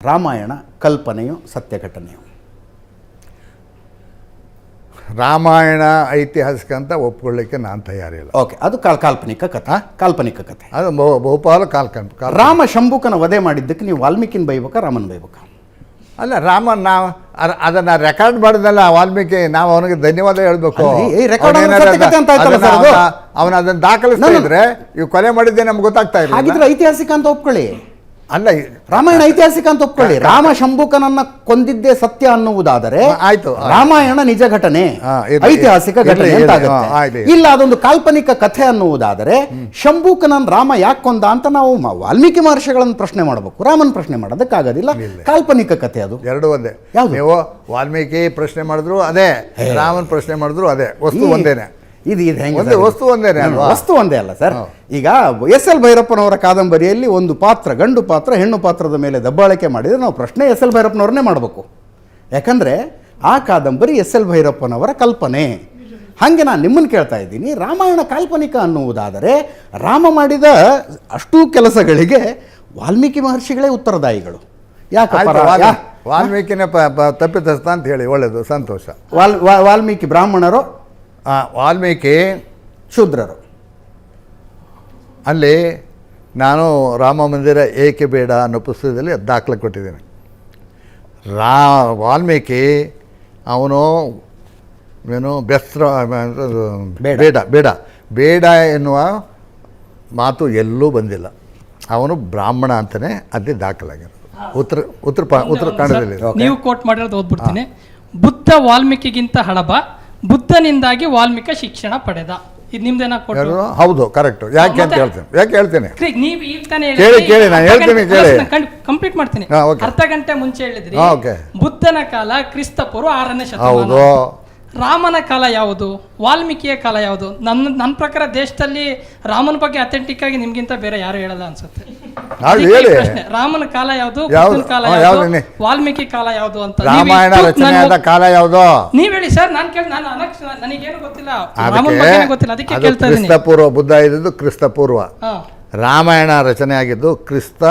ರಾಮಾಯಣ ಕಲ್ಪನೆಯು ಸತ್ಯ ಘಟನೆಯು? ರಾಮಾಯಣ ಐತಿಹಾಸಿಕ ಅಂತ ಒಪ್ಕೊಳ್ಳಿಕ್ಕೆ ನಾನು ತಯಾರಿಲ್ಲ. ಓಕೆ, ಅದು ಕಾಲ್ಪನಿಕ ಕಥೆ. ಕಾಲ್ಪನಿಕ ಕಥೆ ಅದು ಬಹುಪಾಲು ಕಾಲ್ಪನಿಕ. ರಾಮ ಶಂಭುಕನ ವಧೆ ಮಾಡಿದ್ದಕ್ಕೆ ನೀವು ವಾಲ್ಮೀಕಿನ ಬೈಬೇಕಾ ರಾಮನ ಬೈಬೇಕಾ? ಅಲ್ಲ, ರಾಮನ್ ನಾವು ಅದನ್ನು ರೆಕಾರ್ಡ್ ಮಾಡಿದ್ನಲ್ಲ ವಾಲ್ಮೀಕಿ, ನಾವು ಅವನಿಗೆ ಧನ್ಯವಾದ ಹೇಳ್ಬೇಕು. ಅವನ ಅದನ್ನು ದಾಖಲಿಸ್ತಾ ಇದ್ರೆ ಇವು ಕೊಲೆ ಮಾಡಿದ್ದೆ ನಮ್ಗೆ ಗೊತ್ತಾಗ್ತಾ ಇಲ್ಲ. ಹಾಗಿದ್ರೆ ಐತಿಹಾಸಿಕ ಅಂತ ಒಪ್ಕೊಳ್ಳಿ. ಅಲ್ಲ, ರಾಮಾಯಣ ಐತಿಹಾಸಿಕ ಅಂತ ಒಪ್ಕೊಳ್ಳಿ. ರಾಮ ಶಂಭುಕನನ್ನ ಕೊಂದಿದ್ದೇ ಸತ್ಯ ಅನ್ನುವುದಾದರೆ ಆಯ್ತು, ರಾಮಾಯಣ ನಿಜ ಘಟನೆ, ಐತಿಹಾಸಿಕ ಘಟನೆ ಅಂತಾಗುತ್ತೆ. ಇಲ್ಲ, ಅದೊಂದು ಕಾಲ್ಪನಿಕ ಕಥೆ ಅನ್ನುವುದಾದರೆ ಶಂಭುಕನನ್ನ ರಾಮ ಯಾಕೆ ಕೊಂದ ಅಂತ ನಾವು ವಾಲ್ಮೀಕಿ ಮಹರ್ಷಿಗಳನ್ನು ಪ್ರಶ್ನೆ ಮಾಡಬೇಕು, ರಾಮನ್ ಪ್ರಶ್ನೆ ಮಾಡೋದಕ್ಕಾಗೋದಿಲ್ಲ. ಕಾಲ್ಪನಿಕ ಕಥೆ ಅದು ಎರಡು ಒಂದೇ. ನೀವು ವಾಲ್ಮೀಕಿ ಪ್ರಶ್ನೆ ಮಾಡಿದ್ರು ಅದೇ, ರಾಮನ್ ಪ್ರಶ್ನೆ ಮಾಡಿದ್ರು ಅದೇ, ವಸ್ತು ಒಂದೇನೆ. ಇದು ಹೆಂಗೆ? ವಸ್ತು ಒಂದೇನೆ ಅಲ್ವಾ? ವಸ್ತು ಒಂದೇ ಅಲ್ಲ ಸರ್. ಈಗ ಎಸ್.ಎಲ್. ಭೈರಪ್ಪನವರ ಕಾದಂಬರಿಯಲ್ಲಿ ಒಂದು ಪಾತ್ರ, ಗಂಡು ಪಾತ್ರ ಹೆಣ್ಣು ಪಾತ್ರದ ಮೇಲೆ ದಬ್ಬಾಳಿಕೆ ಮಾಡಿದರೆ ನಾವು ಪ್ರಶ್ನೆ ಎಸ್.ಎಲ್. ಭೈರಪ್ಪನವ್ರನ್ನೇ ಮಾಡಬೇಕು. ಯಾಕಂದರೆ ಆ ಕಾದಂಬರಿ ಎಸ್.ಎಲ್. ಭೈರಪ್ಪನವರ ಕಲ್ಪನೆ. ಹಾಗೆ ನಾನು ನಿಮ್ಮನ್ನು ಕೇಳ್ತಾ ಇದ್ದೀನಿ, ರಾಮಾಯಣ ಕಾಲ್ಪನಿಕ ಅನ್ನುವುದಾದರೆ ರಾಮ ಮಾಡಿದ ಅಷ್ಟೂ ಕೆಲಸಗಳಿಗೆ ವಾಲ್ಮೀಕಿ ಮಹರ್ಷಿಗಳೇ ಉತ್ತರದಾಯಿಗಳು. ಯಾಕೆ ವಾಲ್ಮೀಕಿನ ತಪ್ಪಿತಸ್ಥ ಅಂತ ಹೇಳಿ, ಒಳ್ಳೆಯದು, ಸಂತೋಷ. ವಾಲ್ಮೀಕಿ ಬ್ರಾಹ್ಮಣರು, ವಾಲ್ಮೀಕಿ ಶೂದ್ರರು. ಅಲ್ಲಿ ನಾನು ರಾಮ ಮಂದಿರ ಏಕೆ ಬೇಡ ಅನ್ನೋ ಪುಸ್ತಕದಲ್ಲಿ ದಾಖಲೆ ಕೊಟ್ಟಿದ್ದೇನೆ. ವಾಲ್ಮೀಕಿ ಅವನು ಏನು ಬೇಡ ಬೇಡ ಬೇಡ ಎನ್ನುವ ಮಾತು ಎಲ್ಲೂ ಬಂದಿಲ್ಲ. ಅವನು ಬ್ರಾಹ್ಮಣ ಅಂತಲೇ ಅದೇ ದಾಖಲಾಗಿರೋದು. ಉತ್ತರಾಖಂಡದಲ್ಲಿ ನೀವು ಕೋಟ್ ಮಾಡಿರೋದು ಓದ್ಬಿಡ್ತೀನಿ. ಬುದ್ಧ ವಾಲ್ಮೀಕಿಗಿಂತ ಹಳಬ, ಬುದ್ಧನಿಂದಾಗಿ ವಾಲ್ಮೀಕ ಶಿಕ್ಷಣ ಪಡೆದ. ಇದು ನಿಮ್ದೇನ? ಹೌದು, ಕರೆಕ್ಟ್. ಯಾಕೆ ಅಂತ ಹೇಳ್ತೇನೆ. ನೀವು ಈಗ ತಾನೇ ಕೇಳಿ, ನಾನು ಹೇಳ್ತೀನಿ, ಕೇಳಿ, ಕಂಪ್ಲೀಟ್ ಮಾಡ್ತೀನಿ. ಅರ್ಧ ಗಂಟೆ ಮುಂಚೆ ಹೇಳಿದ್ರಿ ಬುದ್ಧನ ಕಾಲ ಕ್ರಿಸ್ತ ಪೂರ್ವ 6ನೇ ಶತಮಾನ. ರಾಮನ ಕಾಲ ಯಾವುದು, ವಾಲ್ಮೀಕಿಯ ಕಾಲ ಯಾವುದು? ನನ್ನ ಪ್ರಕಾರ ದೇಶದಲ್ಲಿ ರಾಮನ ಬಗ್ಗೆ ಅಥೆಂಟಿಕ್ ಆಗಿ ನಿಮ್ಗಿಂತ ಬೇರೆ ಯಾರು ಹೇಳಲ್ಲ ಅನ್ಸುತ್ತೆ. ರಾಮನ ಕಾಲ ಯಾವುದು, ಬುದ್ಧನ ಕಾಲ ಯಾವುದು, ವಾಲ್ಮೀಕಿ ಕಾಲ ಯಾವುದು ಅಂತ ರಾಮಾಯಣ ರಚನೆಯಾದ ಕಾಲ ಯಾವುದು ನೀವ್ ಹೇಳಿ ಸರ್. ನನಗೇನು ಗೊತ್ತಿಲ್ಲ, ರಾಮನ ಬಗ್ಗೆ ಗೊತ್ತಿಲ್ಲ, ಅದಕ್ಕೆ ಕೇಳ್ತಾ ಇದ್ದೀನಿ. ಕ್ರಿಸ್ತ ಪೂರ್ವ, ಬುದ್ಧ ಇದ್ದಿದ್ದು ಕ್ರಿಸ್ತ ಪೂರ್ವ. ರಾಮಾಯಣ ರಚನೆ ಆಗಿದ್ದು ಕ್ರಿಸ್ತ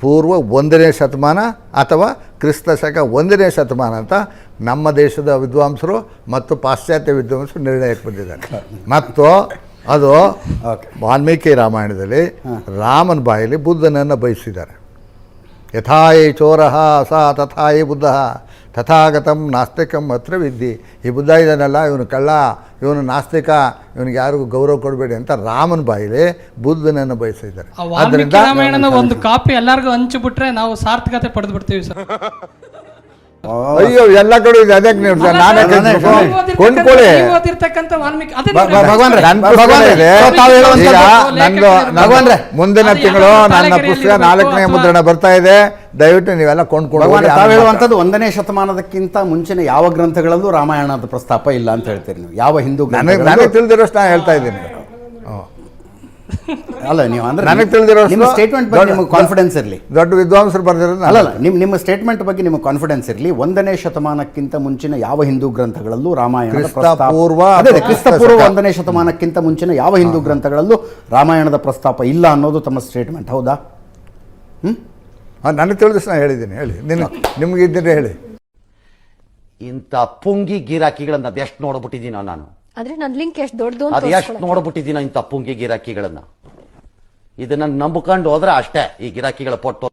ಪೂರ್ವ 1ನೇ ಶತಮಾನ ಅಥವಾ ಕ್ರಿಸ್ತ ಶಕ 1ನೇ ಶತಮಾನ ಅಂತ ನಮ್ಮ ದೇಶದ ವಿದ್ವಾಂಸರು ಮತ್ತು ಪಾಶ್ಚಾತ್ಯ ವಿದ್ವಾಂಸರು ನಿರ್ಣಯಕ್ಕೆ ಬಂದಿದ್ದಾರೆ. ಮತ್ತು ಅದು ವಾಲ್ಮೀಕಿ ರಾಮಾಯಣದಲ್ಲಿ ರಾಮನ ಬಾಯಲ್ಲಿ ಬುದ್ಧನನ್ನು ಬಯಸಿದ್ದಾರೆ. ಯಥಾಯೇ ಚೋರಃ ಸ ತಥಾಯೇ ಬುದ್ಧ ತಥಾಗತಂ ನಾಸ್ತಿಕಂ ಅತ್ರ ವಿದ್ಯೆ. ಈ ಬುದ್ಧ ಇದನ್ನೆಲ್ಲ, ಇವನು ಕಳ್ಳ, ಇವನು ನಾಸ್ತಿಕ, ಇವನಿಗೆ ಯಾರಿಗೂ ಗೌರವ ಕೊಡಬೇಡಿ ಅಂತ ರಾಮನ ಬಾಯಿಲೆ ಬುದ್ಧನನ್ನು ಬಯಸಿದ್ದಾರೆ. ಆದ್ದರಿಂದ ರಾಮಾಯಣನ ಒಂದು ಕಾಪಿ ಎಲ್ಲರಿಗೂ ಹಂಚಿಬಿಟ್ರೆ ನಾವು ಸಾರ್ಥಕತೆ ಪಡೆದು ಬಿಡ್ತೀವಿ ಸರ್. ಅಯ್ಯೋ, ಎಲ್ಲ ಕಡೆ ಇದೆ, ಅದಕ್ಕೆ ನೀವು ನಾನೇ ಕೊಂಡ್ಕೊಳ್ಳಿ. ಮುಂದಿನ ತಿಂಗಳು ನನ್ನ ಪುಸ್ತಕ 4ನೇ ಮುದ್ರಣ ಬರ್ತಾ ಇದೆ. ದಯವಿಟ್ಟು ನೀವೆಲ್ಲ ಕೊಂಡ್ಕೊಳ್ಳಿ. ತಾವು ಹೇಳುವಂಥದ್ದು 1ನೇ ಶತಮಾನದಕ್ಕಿಂತ ಮುಂಚಿನ ಯಾವ ಗ್ರಂಥಗಳಲ್ಲೂ ರಾಮಾಯಣದ ಪ್ರಸ್ತಾಪ ಇಲ್ಲ ಅಂತ ಹೇಳ್ತೀರಿ ನೀವು? ಯಾವ ಹಿಂದೂ ನನಗೆ ತಿಳಿದಿರೋಷ್ಟು ನಾನು ಹೇಳ್ತಾ ಇದ್ದೀನಿ. ಅಲ್ಲ, ನೀವು ಅಂದ್ರೆ ನನಗೆ ತಿಳಿದಿರೋ ನಿಮ್ಮ ಸ್ಟೇಟ್ಮೆಂಟ್ ಬಗ್ಗೆ ನಿಮಗೆ ಕಾನ್ಫಿಡೆನ್ಸ್ ಇರಲಿ. ದೊಡ್ಡ ವಿದ್ವಾಂಸರು ಬರೆದಿರೋದು ಅಲ್ಲ, ನಿಮ್ಮ ಸ್ಟೇಟ್ಮೆಂಟ್ ಬಗ್ಗೆ ನಿಮಗೆ ಕಾನ್ಫಿಡೆನ್ಸ್ ಇರಲಿ. 1ನೇ ಶತಮಾನಕ್ಕಿಂತ ಮುಂಚಿನ ಯಾವ ಹಿಂದೂ ಗ್ರಂಥಗಳಲ್ಲೂ ರಾಮಾಯಣದ ಪ್ರಸ್ತಾಪ, ಕ್ರಿಸ್ತ ಪೂರ್ವ 1ನೇ ಶತಮಾನಕ್ಕಿಂತ ಮುಂಚಿನ ಯಾವ ಹಿಂದೂ ಗ್ರಂಥಗಳಲ್ಲೂ ರಾಮಾಯಣದ ಪ್ರಸ್ತಾಪ ಇಲ್ಲ ಅನ್ನೋದು ತಮ್ಮ ಸ್ಟೇಟ್ಮೆಂಟ್, ಹೌದಾ? ನನಗೆ ತಿಳಿದಷ್ಟು ನಾನು ಹೇಳಿದ್ದೀನಿ. ಹೇಳಿ, ನಿಮ್ಗೆ ಇದ್ದರೆ ಹೇಳಿ. ಇಂಥ ಪುಂಗಿ ಗಿರಾಕಿಗಳನ್ನ ಅದೆಷ್ಟು ನೋಡ್ಬಿಟ್ಟಿದ್ದೀನೋ ನಾನು. ಆದ್ರೆ ನನ್ನ ಲಿಂಕ್ ಎಷ್ಟು ದೊಡ್ಡದು ಅದು ಎಷ್ಟು ನೋಡ್ಬಿಟ್ಟಿದ್ದೀನೋ ಇಂಥ ಪುಂಗಿ ಗಿರಾಕಿಗಳನ್ನ. ಇದನ್ನ ನಂಬ್ಕೊಂಡು ಹೋದ್ರೆ ಅಷ್ಟೇ ಈ ಗಿರಾಕಿಗಳ ಪೊಟ್ಟು.